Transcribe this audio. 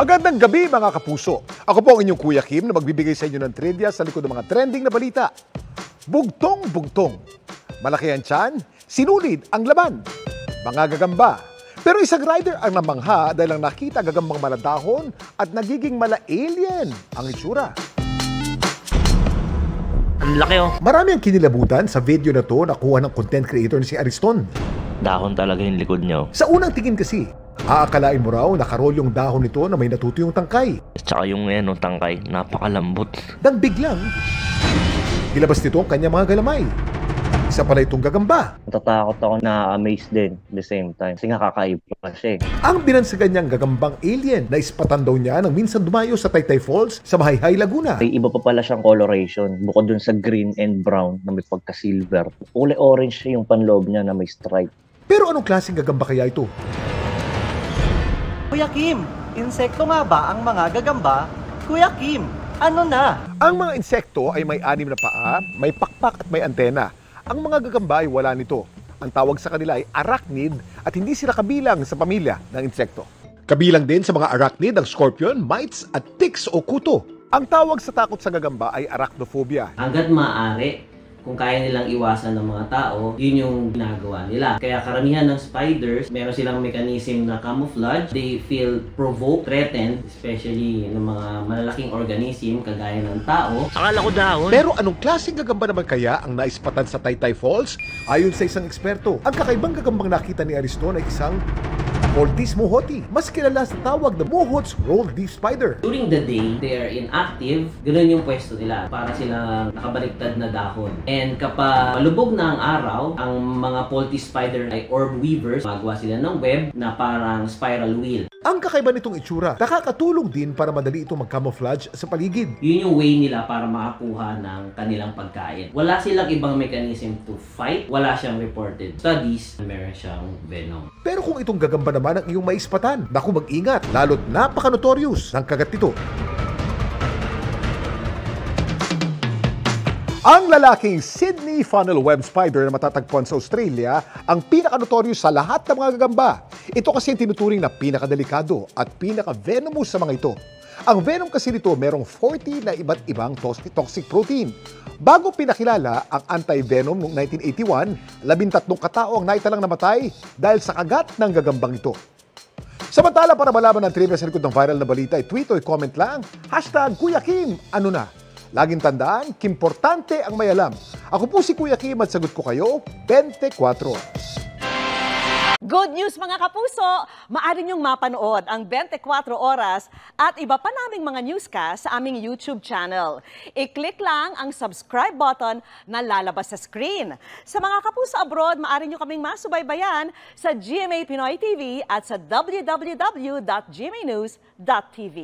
Magandang gabi mga kapuso. Ako po ang inyong Kuya Kim na magbibigay sa inyo ng trivia sa likod ng mga trending na balita. Bugtong-bugtong. Malaki ang tiyan, sinulid ang laban. Mga gagamba. Pero isang rider ang namangha dahil lang nakita gagambang maladahon at nagiging mala-alien ang itsura. Ang laki oh. Marami ang kinilabutan sa video na to nakuha ng content creator na si Ariston. Dahon talaga yung likod niya. Sa unang tingin kasi, aakalain mo raw nakarol yung dahon nito na may natutuyong tangkay. Tsaka yung tangkay, napakalambot. Nang biglang, ilabas nito ang kanyang mga galamay. Isa pala itong gagamba. Natatakot ako, na-amaze din at the same time. Kasi nga kakaiba siya. Ang binansagan niyang gagambang alien na ispatan daw niya nang minsan dumayo sa Taytay Falls sa Mahayhay, Laguna. May iba pa pala siyang coloration. Bukod dun sa green and brown na may pagka-silver. Kulay orange siya yung panloob niya na may stripe. Pero anong klaseng gagamba kaya ito? Kuya Kim, insekto nga ba ang mga gagamba? Kuya Kim, ano na? Ang mga insekto ay may 6 na paa, may pakpak at may antena. Ang mga gagamba ay wala nito. Ang tawag sa kanila ay arachnid at hindi sila kabilang sa pamilya ng insekto. Kabilang din sa mga arachnid ang scorpion, mites at ticks o kuto. Ang tawag sa takot sa gagamba ay arachnophobia. Hanggat maaari, kung kaya nilang iwasan ng mga tao, yun yung ginagawa nila. Kaya karamihan ng spiders, meron silang mechanism na camouflage. They feel provoked, threatened, especially ng mga malalaking organism kagaya ng tao. Akala ko dahon. Pero anong klaseng gagamba naman kaya ang naispatan sa Taytay Falls? Ayon sa isang eksperto, ang kakaibang gagambang nakita ni Ariston ay isang Ortiz mohoti, mas kilala sa tawag na Mohot's rolled leaf spider. During the day, they are inactive. Ganun yung pwesto nila. Para silang nakabaliktad na dahon. And kapag malubog na ang araw, ang mga Poltis spider ay orb weavers. Magawa sila ng web na parang spiral wheel. Ang kakaiba nitong itsura, nakakatulong din para madali itong mag-camouflage sa paligid. Yun yung way nila para makakuha ng kanilang pagkain. Wala silang ibang mechanism to fight. Wala siyang reported studies na meron siyang venom. Pero kung itong gagamba naman ang iyong maispatan, naku mag-ingat, lalo't napaka-notorious ng kagat nito. Ang lalaking Sydney funnel web spider na matatagpuan sa Australia ang pinaka-notorious sa lahat ng mga gagamba. Ito kasi ang tinuturing na pinaka-delikado at pinaka-venomous sa mga ito. Ang venom kasi nito merong 40 na iba't ibang toxic protein. Bago pinakilala ang anti-venom noong 1981, 13 katao ang naitalang namatay dahil sa kagat ng gagambang ito. Samantala, para malaman ang trivia sa likod ng viral na balita, i-tweet o i-comment lang, #Kuya Kim, ano na? Laging tandaan, kimportante ang may alam. Ako po si Kuya Kim at sagot ko kayo, 24 oras. Good news mga kapuso! Maaari niyong mapanood ang 24 oras at iba pa naming mga newscast sa aming YouTube channel. I-click lang ang subscribe button na lalabas sa screen. Sa mga kapuso abroad, maaari niyo kaming masubaybayan sa GMA Pinoy TV at sa www.gmanews.tv.